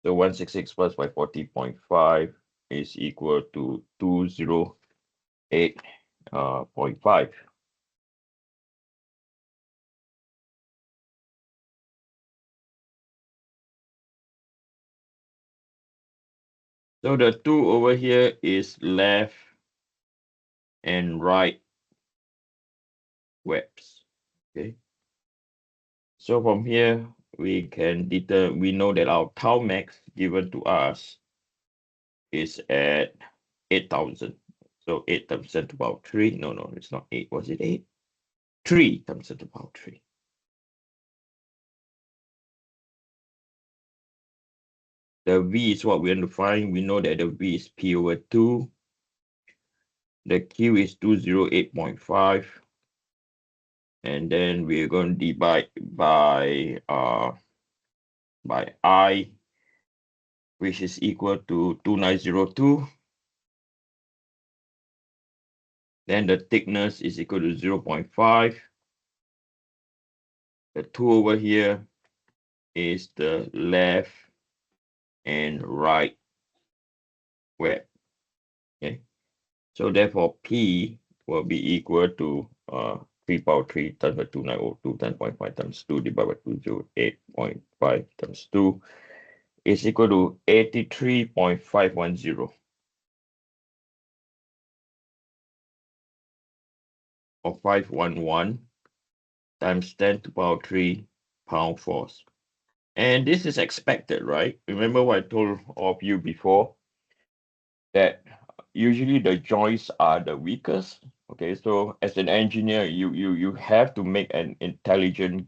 So 166 plus 540.5 is equal to 208.5. So the 2 over here is left and right webs. Okay. So from here we know that our tau max given to us is at 8,000. So 8 times 10 to the power 3. No, it's not 8. Was it 8? 3 times 10 to the power 3. The V is what we want to find. We know that the V is P over 2. The Q is 208.5. And then we're going to divide by I, which is equal to 2902. Then the thickness is equal to 0.5. The 2 over here is the left and right web. Okay. So therefore P will be equal to 3 power 3 times by 2902 10.5 times 2 divided by 208.5 times 2 is equal to 83.510 or 511 times 10 to the power 3 pound force. And this is expected, right? Remember what I told all of you before, that usually the joints are the weakest. Okay, so as an engineer, you have to make an intelligent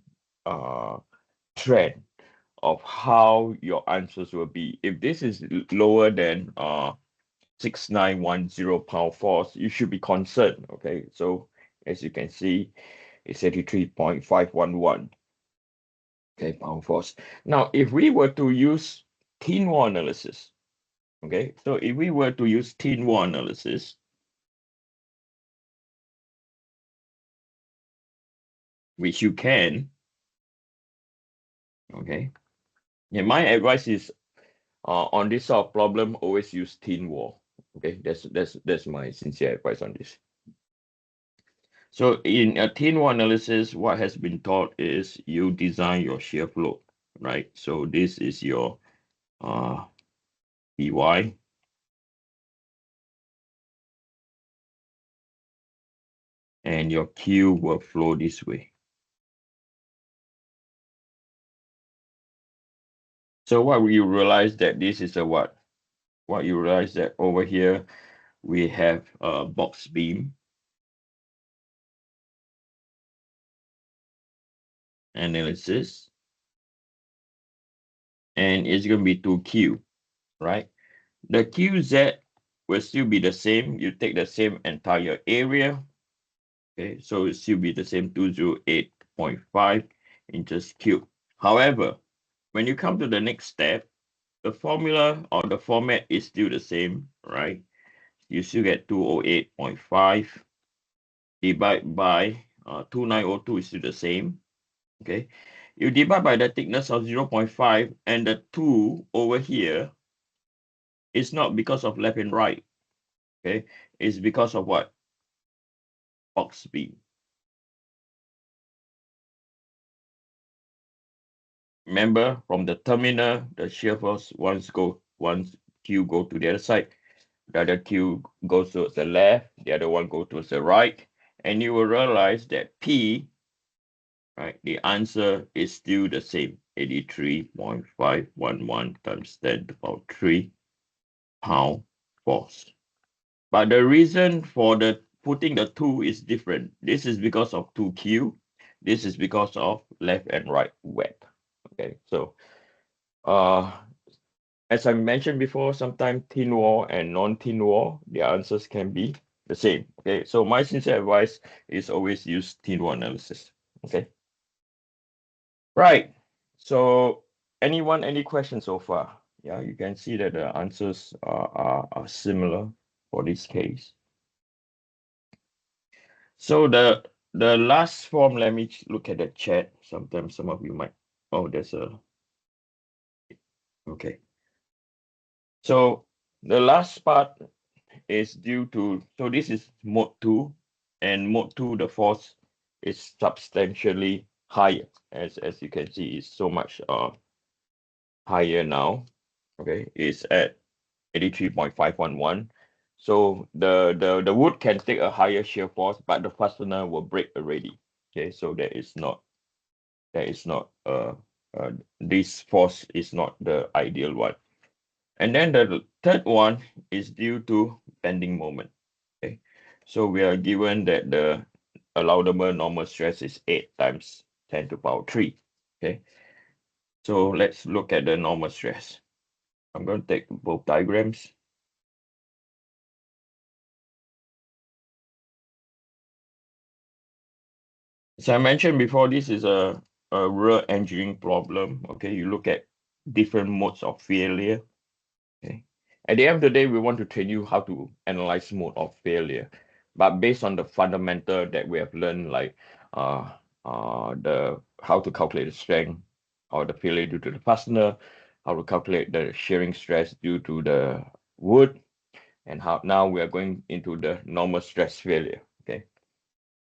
trend of how your answers will be. If this is lower than 6910 pound force, you should be concerned. Okay, so as you can see, it's 83.511. Okay, pound force. Now, if we were to use thin wall analysis, okay, so if we were to use thin wall analysis, which you can, okay, yeah, my advice is on this sort of problem, always use thin wall. Okay, that's my sincere advice on this. So in a thin wall analysis, what has been taught is you design your shear flow, right? So this is your Py. And your Q will flow this way. So what you realize that this is a what? What you realize that over here we have a box beam analysis, and it's going to be 2Q, right? The QZ will still be the same. You take the same entire area. Okay, so it still be the same 208.5 inches cubed. However, when you come to the next step, the formula or the format is still the same, right? You still get 208.5 divided by 2902 is still the same. Okay, you divide by the thickness of 0.5, and the 2 over here is not because of left and right. Okay, it's because of what? Box beam. Remember, from the terminal, the shear force once Q go to the other side, the other Q goes to the left, the other one goes to the right, and you will realize that P, right, the answer is still the same, 83.511 times 10 to the power 3 pound force. But the reason for the putting the 2 is different. This is because of 2Q. This is because of left and right web. Okay, so as I mentioned before, sometimes thin wall and non-thin wall, the answers can be the same. Okay, so my sincere advice is always use thin wall analysis. Okay, right. So anyone, any questions so far? Yeah, you can see that the answers are similar for this case. So the last form, let me look at the chat. Sometimes some of you might, oh, there's a, okay. So the last part is due to, so this is mode 2, and mode 2, the force is substantially higher. As you can see, it's so much higher now. Okay, it's at 83.511. So the wood can take a higher shear force, but the fastener will break already. Okay, so this force is not the ideal one. And then the third one is due to bending moment. Okay, so we are given that the allowable normal stress is 8 times 10 to the power 3. Okay, so let's look at the normal stress. I'm going to take both diagrams. As I mentioned before, this is a real engineering problem. Okay, you look at different modes of failure. Okay, at the end of the day, we want to train you how to analyze mode of failure, but based on the fundamental that we have learned, like uh, the how to calculate the strength or the failure due to the fastener, how to calculate the shearing stress due to the wood, and how now we are going into the normal stress failure. Okay,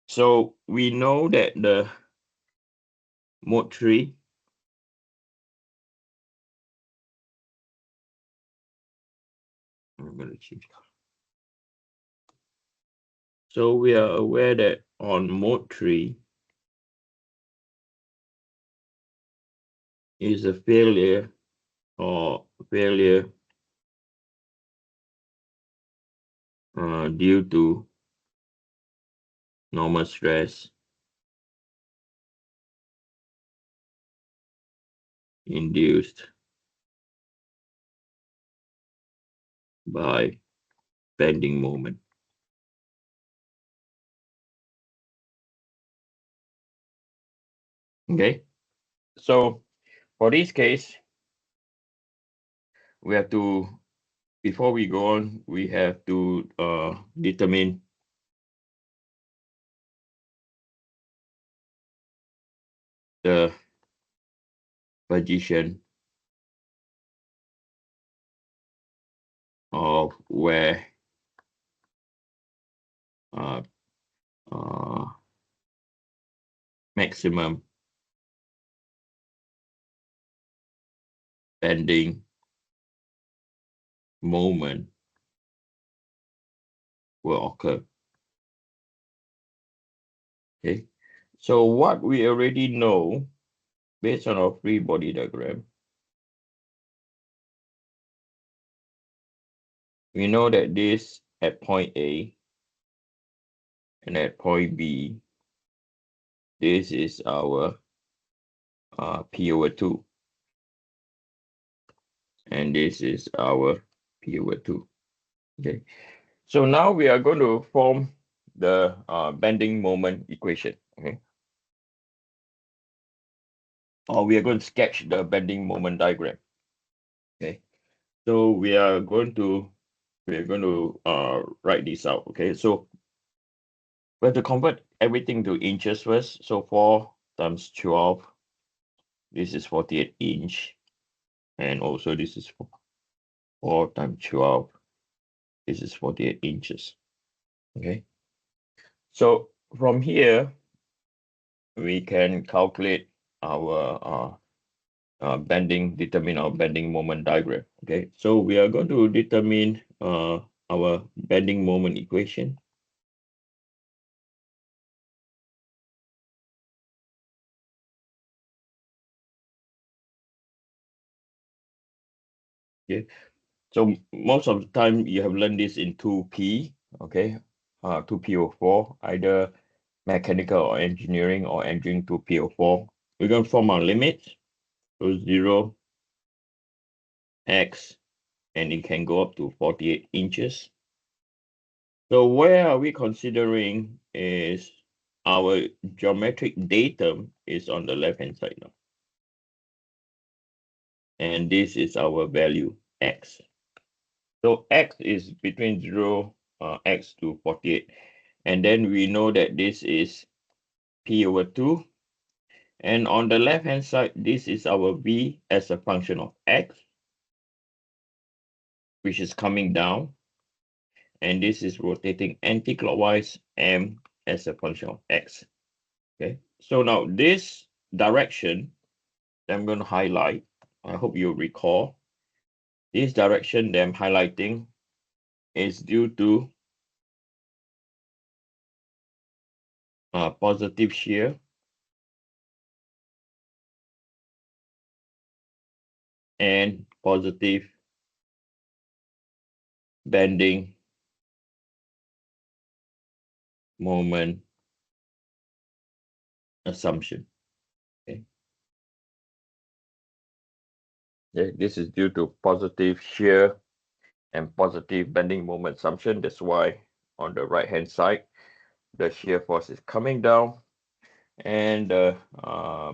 so we know that the mode 3, I'm going to change color. So we are aware that on mode 3 is a failure or failure due to normal stress induced by bending moment. Okay, so for this case, we have to, before we go on, we have to determine the position of where uh, uh, maximum bending moment will occur. Okay, so what we already know based on our free body diagram, we know that this at point A and at point B, this is our P/2, and this is our P/2. Okay, so now we are going to form the bending moment equation. Okay, or we are going to sketch the bending moment diagram. Okay, so we're going to write this out. Okay, so we have to convert everything to inches first. So 4 times 12, this is 48 inch, and also this is 4 times 12, this is 48 inches. Okay, so from here we can calculate our determine our bending moment diagram. Okay, so we are going to determine our bending moment equation. Okay, so most of the time you have learned this in 2P. Okay, 2P04, either mechanical or engineering, or engineering 2P04. We're going to form our limit, so 0, x, and it can go up to 48 inches. So where are we considering is our geometric datum is on the left-hand side now. And this is our value, x. So x is between 0, x to 48. And then we know that this is P/2. And on the left-hand side, this is our v as a function of x. which is coming down, and this is rotating anti-clockwise, m as a function of x. Okay, so now this direction that I'm going to highlight, I hope you recall, this direction that I'm highlighting is due to positive shear and positive bending moment assumption. Okay. Okay, this is due to positive shear and positive bending moment assumption. That's why on the right hand side, the shear force is coming down and the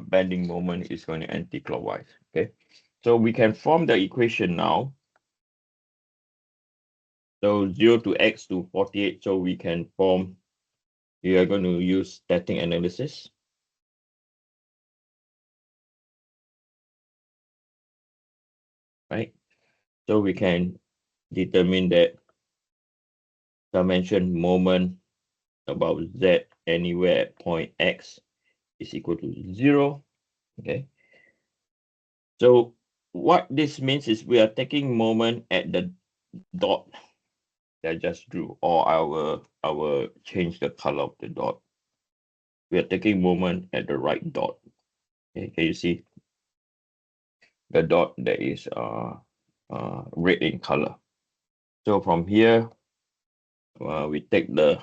bending moment is going anti-clockwise. Okay, so we can form the equation now. So 0 to x to 48. So we can form, we are going to use static analysis. Right? So we can determine that dimension moment about z anywhere at point x is equal to 0. Okay. So what this means is we are taking moment at the dot that I just drew, or I will change the color of the dot. We are taking moment at the right dot. Okay, can you see the dot that is red in color? So from here, we take the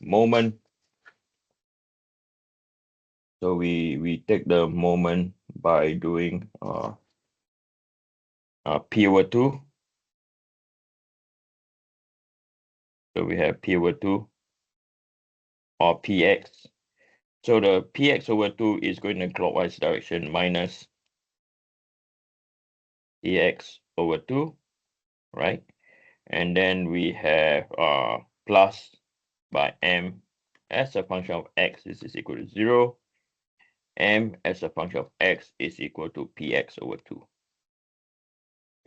moment. So we take the moment by doing P02. So we have P02 or Px. So the Px over 2 is going in clockwise direction minus Ex over 2, right? And then we have plus by m as a function of x, this is equal to 0. M as a function of x is equal to Px over 2.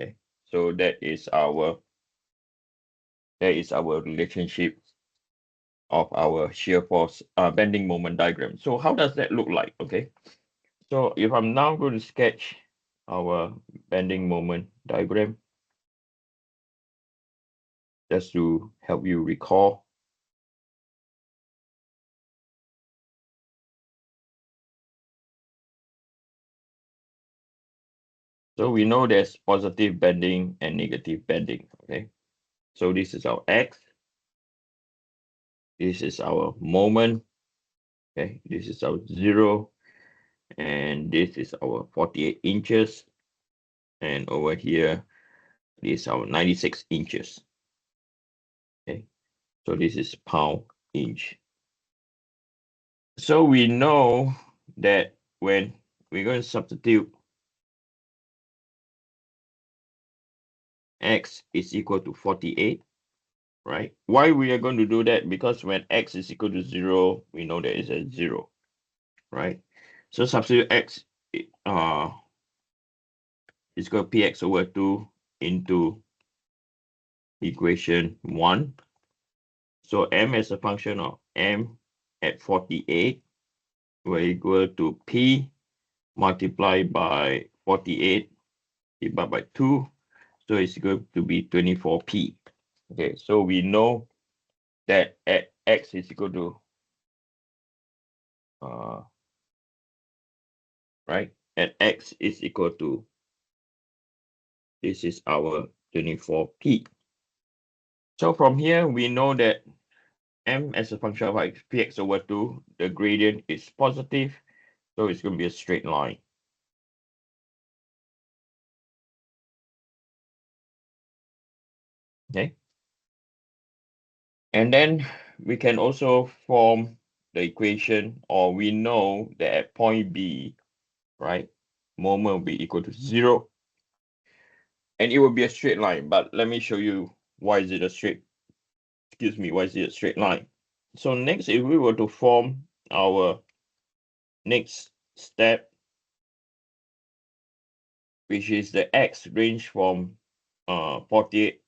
Okay, so that is our relationship of our shear force bending moment diagram. So how does that look like? Okay, so if I'm now going to sketch our bending moment diagram, just to help you recall. So we know there's positive bending and negative bending. Okay, so this is our x, this is our moment. Okay, this is our 0, and this is our 48 inches, and over here this is our 96 inches. Okay, so this is pound inch. So we know that when we're going to substitute x is equal to 48, right? Why we are going to do that? Because when x is equal to 0, we know that it's a 0, right? So substitute x is equal to Px over 2 into equation 1. So m as a function of m at 48 will equal to P multiplied by 48 divided by 2. So it's going to be 24P. Okay, so we know that at x is equal to right, at x is equal to, this is our 24P. So from here we know that m as a function of Px over 2, the gradient is positive, so it's going to be a straight line. Okay, and then we can also form the equation, or we know that at point B, right, moment will be equal to 0, and it will be a straight line. But let me show you why is it a straight, why is it a straight line. So next, if we were to form our next step, which is the x range from 48x,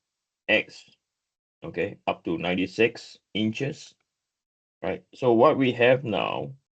okay, up to 96 inches, right? So what we have now